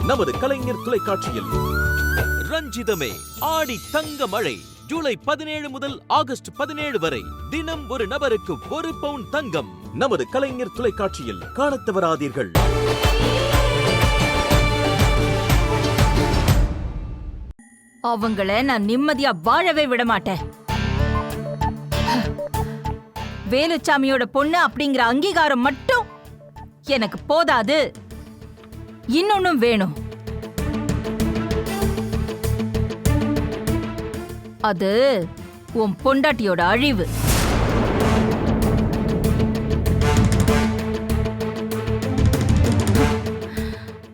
நமது கலைஞர் தொலைக்காட்சியில். ரஞ்சிதமே ஆடி தங்க மழை ஜூலை 17 முதல் ஆகஸ்ட் 17 வரை தினம் ஒரு நபருக்கு 1 பவுன் தங்கம். நமது கலைஞர் தொலைக்காட்சியில் காணத் தவறாதீர்கள். அவங்கள நான் நிம்மதியா வாழவே விட மாட்டேன். வேலுச்சாமியோட பொண்ணு அப்படிங்கிற அங்கீகாரம் மட்டும் எனக்கு போதாது, இன்னொன்னும் வேணும். அது உன் பொண்டாட்டியோட அழிவு.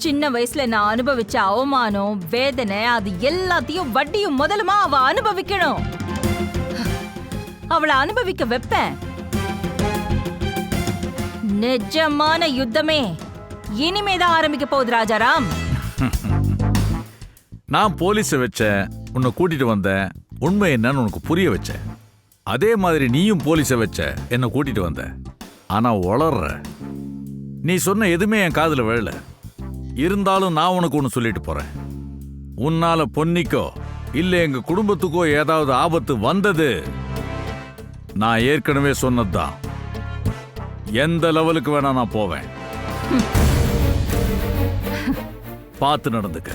சின்ன வயசுல நான் அனுபவிச்ச அவமானம், வேதனை, அது எல்லாத்தையும் வட்டியும் முதலுமா அவ அனுபவிக்கணும். அவளை அனுபவிக்க வைப்பேன். நிஜமான யுத்தமே இனிமேதான் ஆரம்பிக்க போகுது ராஜாராம். நான் போலீஸை வச்சேன், உன்னை கூட்டிட்டு வந்தேன், உண்மை என்னன்னு உனக்கு புரிய வச்சேன். அதே மாதிரி நீயும் போலீஸை வச்ச, என்னை கூட்டிட்டு வந்த. ஆனா வளர்ற நீ சொன்ன எதுவுமே என் காதுல விழல. இருந்தாலும் நான் உனக்கு ஒன்று சொல்லிட்டு போறேன். உன்னால பொன்னிக்கோ இல்ல எங்க குடும்பத்துக்கோ ஏதாவது ஆபத்து வந்தது, நான் ஏற்கனவே சொன்னதுதான். எந்த லெவலுக்கு வேணா நான் போவேன். பார்த்து நடந்துக்க.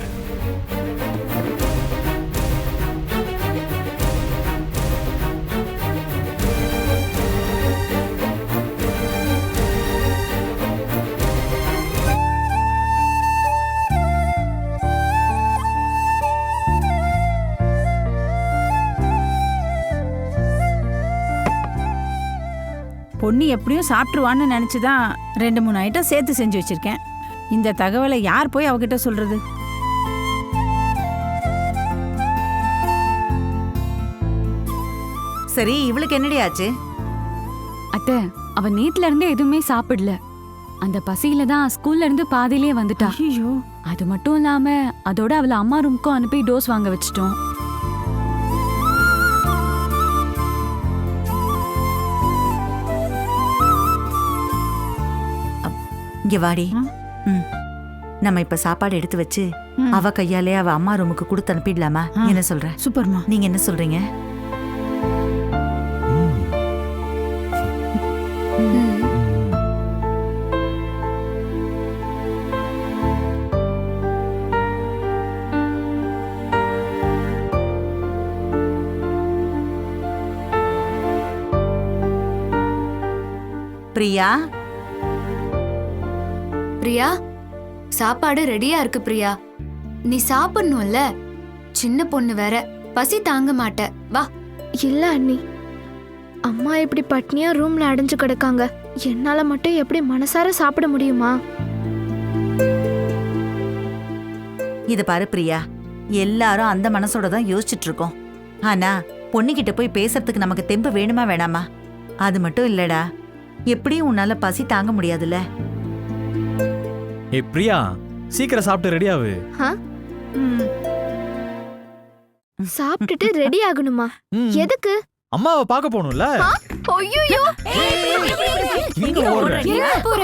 பொண்ணு எப்படியும் சாப்பிட்டுருவான்னு நினைச்சுதான் 2-3 ஐட்டம் சேர்த்து செஞ்சு வச்சிருக்கேன். இந்த தகவலை யார் போய் அவகிட்ட சொல்றது? சரி, இவளுக்கு என்னடி ஆச்சு? அத்தை, அவ நேத்துல இருந்து எதுவுமே சாப்பிடல. அந்த பசியில தான் ஸ்கூல்ல இருந்து பாதியிலே வந்துட்டா. ஐயோ, அது மட்டும் இல்லாம அதோட அவளை அம்மா ரூமுக்கும் அனுப்பி டோஸ் வாங்க வச்சிட்டோம். இங்க வாடி. நம்ம இப்ப சாப்பாடு எடுத்து வச்சு அவ கையாலே அவ அம்மா ரூமுக்கு கொடுத்து அனுப்பிடலாமா? என்ன சொல்ற? சூப்பர்மா. நீங்க என்ன சொல்றீங்க? பிரியா, பிரியா, சாப்பாடு ரெடியா இருக்கு. பிரியா, நீ சாப்பிடணும்ல. சின்ன பொண்ணு வேற, பசி தாங்க மாட்ட. வா. இல்ல அண்ணி, அம்மா இப்படி பட்னியா ரூம்ல அடைஞ்சு கிடக்காங்க. என்னால மட்டும் எப்படி மனசார சாப்பிட முடியுமா? இது பாரு பிரியா, எல்லாரும் அந்த மனசோட தான் யோசிச்சுட்டு இருக்கோம். ஆனா பொண்ணுகிட்ட போய் பேசுறதுக்கு நமக்கு தெம்பு வேணுமா வேணாமா? அது மட்டும் இல்லடா, எப்படியும் உன்னால பசி தாங்க முடியாதுல்ல. ஏ பிரியா, சீக்கிரம் சாப்பிட்டு ரெடி ஆகு. சாப்பிட்டுட்டு ரெடி ஆகணுமா? எதுக்கு? அம்மாவை பார்க்க போகணும்ல. ஐயோ, எங்க ஓடுற? எங்க போற?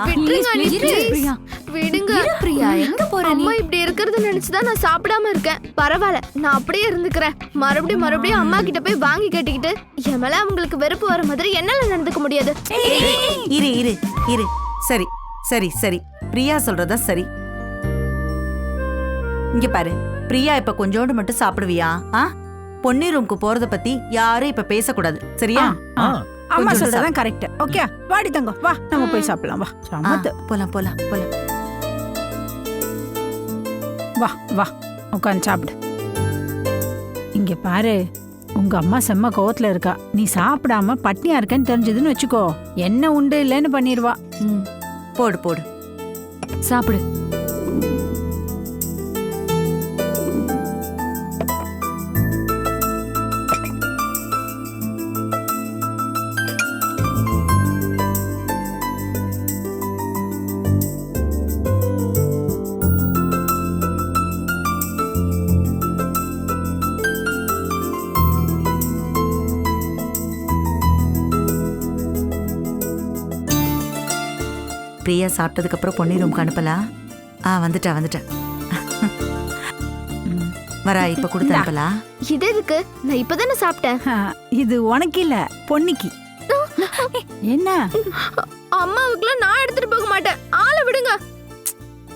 விட்டுருங்க அண்ணி, பிரியா, விடுங்க. பிரியா, எங்க போற நீ? அம்மா இப்படி இருக்கிறத நினைச்சுதான் நான் சாப்பிடாம இருக்கேன். பரவாயில்ல, நான் அப்படியே இருந்துக்கிறேன். மறுபடியும் அம்மா கிட்ட போய் வாங்கி கேட்டுக்கிட்டு என் மேல அவங்களுக்கு வெறுப்பு வர மாதிரி என்னால நடந்துக்க முடியாது. இரு இரு இரு. சரி சரி சரி, பிரியா சொல்றதா சரி. இங்க பாரு பிரியா, இப்ப கொஞ்சோண்டு மட்டும் சாப்பிடுவியா? பொன்னி ரூமுக்கு போறத பத்தி யாரும் இப்ப பேசக்கூடாது, சரியா? அம்மா சொல்றதான் கரெக்ட். ஓகே, வாடி தங்கம், வா நம்ம போய் சாப்பிடலாம். வா, சமத்து. போலாம் போலாம் போலாம். வா வா, உட்காந்து சாப்பிடு. இங்க பாரு, உங்க அம்மா செம்ம கோவத்துல இருக்கா. நீ சாப்பிடாம பட்னியா இருக்கன்னு தெரிஞ்சதுன்னு வச்சுக்கோ, என்ன உண்டு இல்லைன்னு பண்ணிடுவா. போடு போடு, சாப்பிடு. பிரியா சாப்பிட்டதுக்கு அப்புறம் பொன்னி ரூமுக்கு அனுப்பலாம். வந்துட்டா வந்துட்டா. வரா, இப்ப கொடுத்து அனுப்பலாம். இது எதுக்கு? நான் இப்பதானே சாப்பிட்டேன். இது உனக்கு இல்ல, பொன்னிக்கு. என்ன? அம்மாவுக்குலாம் நான் எடுத்துட்டு போக மாட்டேன். ஆளை விடுங்க.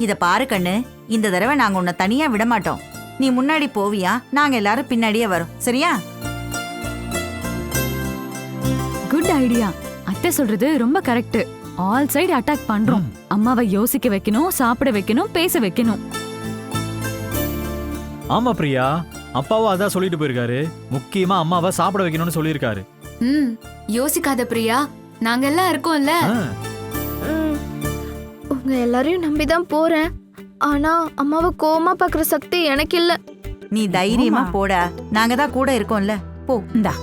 இத பாரு கண்ணு, இந்த தடவை நாங்க உன்னை தனியா விட மாட்டோம். நீ முன்னாடி போவியா, நாங்க எல்லாரும் பின்னாடியே வரோம். சரியா? Good idea. அத்தை சொல்றது ரொம்ப கரெக்ட். ஆல் சைடு அட்டாக் பண்றோம். அம்மாவை யோசிக்க வைக்கணும், சாப்பிட வைக்கணும், பேச வைக்கணும். ஆமா பிரியா, அப்பாவும் அதான் சொல்லிட்டு போயிருக்காரு. முக்கியமா அம்மாவை சாப்பிட வைக்கணும்னு சொல்லியிருக்காரு. யோசிக்காத பிரியா, நாங்க எல்லாம் இருக்கோம்ல. உங்க எல்லாரையும் நம்பிதான் போறேன். ஆனா அம்மாவை கோவமா பாக்குற சக்தி எனக்கு இல்ல. நீ தைரியமா போடா, நாங்க தான் கூட இருக்கோம்ல. போ, இந்தா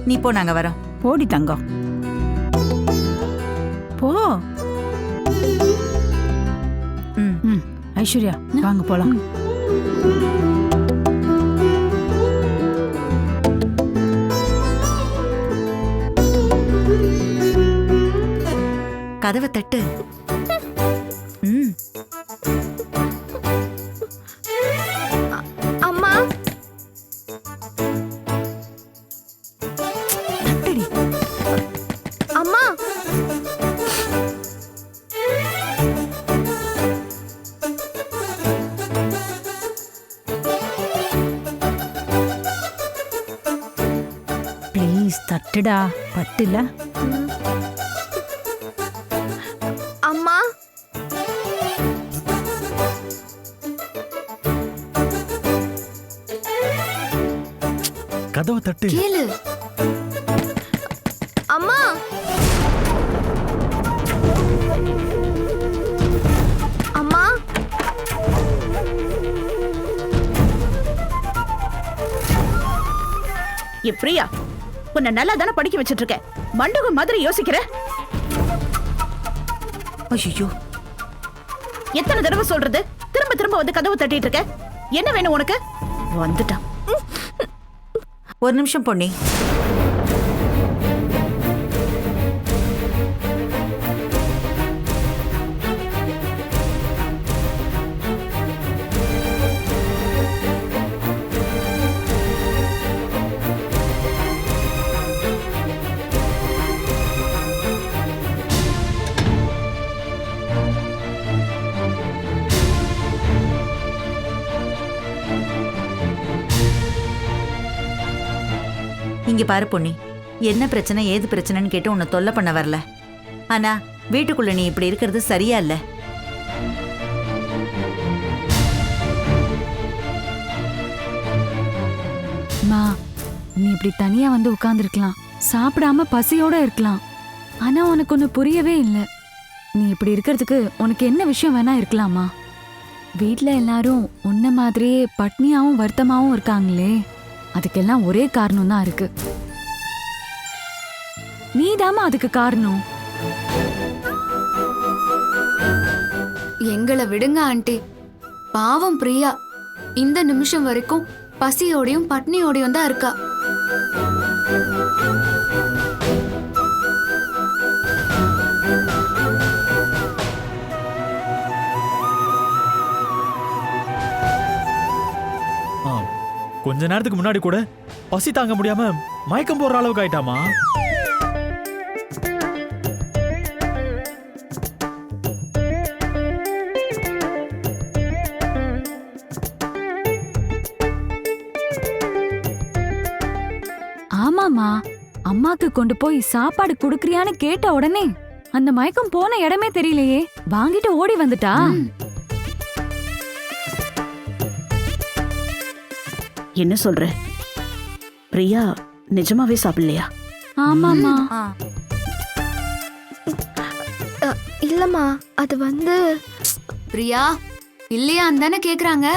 நீ போ, நாங்க வரோம். போடி தங்கம், போ. ஐஸ்வர்யா, வாங்க போலாம். கதவை தட்டு. அம்மா, அம்மா. ப்ளீஸ் தட்டுடா, பட்டுல. அம்மா, கதவை தட்டு. கேளு. அம்மா. அம்மா. பிரியா, உன்னை நல்லா தானே படிக்க வச்சிட்டு இருக்க. மண்டகம் மாதிரி யோசிக்கிற. ஐயோ, எத்தனை தடவை சொல்றது? திரும்ப திரும்ப வந்து கதவு தட்டிட்டு இருக்க. என்ன வேணும் உனக்கு? வந்துட்டான். ஒரு நிமிஷம் பொன்னி. இங்க பாரு பொன்னி, என்ன பிரச்சனை ஏது பிரச்சனைன்னு கேட்டு உன்னை தொல்லை பண்ண வரல. ஆனா வீட்டுக்குள்ள நீ இப்படி இருக்கிறது சரியா இல்ல. மா, நீ இப்படி தனியா வந்து உட்கார்ந்துருக்கலாம், சாப்பிடாம பசியோட இருக்கலாம். ஆனா உனக்கு ஒண்ணு புரியவே இல்லை. நீ இப்படி இருக்கிறதுக்கு உனக்கு என்ன விஷயம் வேணா இருக்கலாமா? வீட்ல எல்லாரும் உன்ன மாதிரியே பட்னியாவும் வருத்தமாவும் இருக்காங்களே, அதுக்கெல்லாம் ஒரே காரணம் தான் இருக்கு. நீதாமா அதுக்கு காரணம். எங்களை விடுங்க ஆண்டி. பாவம் பிரியா இந்த நிமிஷம் வரைக்கும் பசியோடையும் பட்னியோடையும் தான் இருக்கா. கொஞ்ச நேரத்துக்கு முன்னாடி கூட பசி தாங்க முடியாம மயக்கம் போடுற அளவுக்கு ஆயிட்டாமா. ஆமாமா, அம்மாக்கு கொண்டு போய் சாப்பாடு குடுக்கறியான்னு கேட்ட உடனே அந்த மயக்கம் போன இடமே தெரியலையே, வாங்கிட்டு ஓடி வந்துட்டா. என்ன சொல்ற? பிரியா நிஜமாவே சாப்பிடலையா? ஆமாமா. இல்லம்மா, அது வந்து பிரியா இல்லையான்னு தானே கேக்குறாங்க.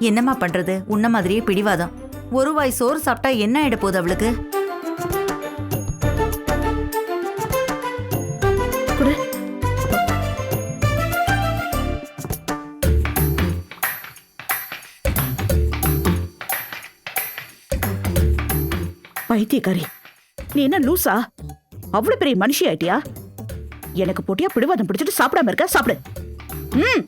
என்னம்மா பண்றது? உன்ன மாதிரியே பிடிவாதம். ஒரு வாய் சோறு சாப்பிட்டா என்ன ஆயிட போகுது அவளுக்கு? பைத்தியக்காரி, நீ என்ன லூசா? அவ்வளவு பெரிய மனுஷி ஆயிட்டியா? எனக்கு போட்டியா பிடிவாதம் பிடிச்சிட்டு சாப்பிடாம இருக்க? சாப்பிடு. ம்.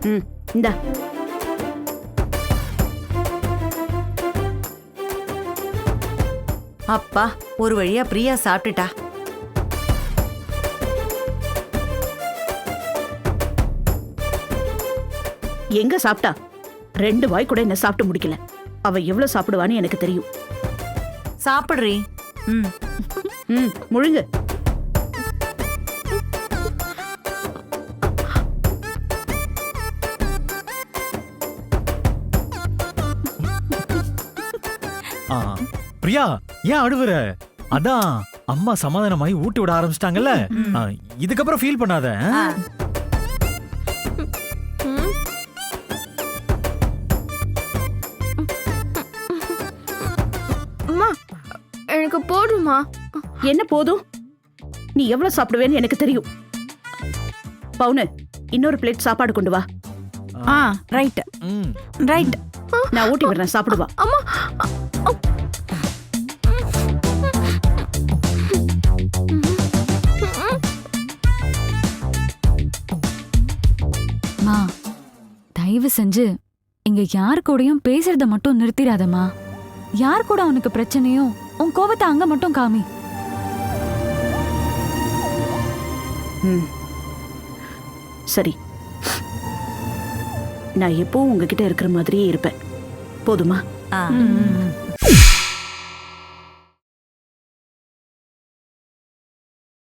ம், இந்தா. அப்பா, ஒரு வழியா பிரியா சாப்பிட்டுட்டா. எங்க சாப்பிட்டா? 2 வாய் கூட என்ன சாப்பிட்டு முடிக்கல. அவ எவ்வளவு சாப்பிடுவான்னு எனக்கு தெரியும். சாப்பிடுறீ. ம். ம், முழுங்கு. ஆ, பிரியா ஏன் அழுவுற? அதான் அம்மா சமாதானமாயி ஊட்டி விட ஆரம்பிச்சிட்டாங்கல்ல. இதுக்கப்புறம் ஃபீல் பண்ணாத. அம்மா எனக்கு போடுமா? என்ன போதும்? நீ எவ்வளவு சாப்பிடுவேன்னு எனக்கு தெரியும். பவுனு, இன்னொரு பிளேட் சாப்பாடு கொண்டு வா. ரைட் ம். ரைட். நான் ஊட்டி விடுறேன், சாப்பிடுவா. அம்மா மா, தயவு செஞ்சு இங்க யார் கூடயும் பேசுறத மட்டும் நிறுத்திடாதம்மா. யார் கூட உனக்கு பிரச்சனையோ உன் கோவத்தை அங்க மட்டும் காமி. ம். சரி, நான் எப்பவும் உங்ககிட்ட இருக்கிற மாதிரியே இருப்பேன். போதுமா? ஆ. ம், ம், ம்.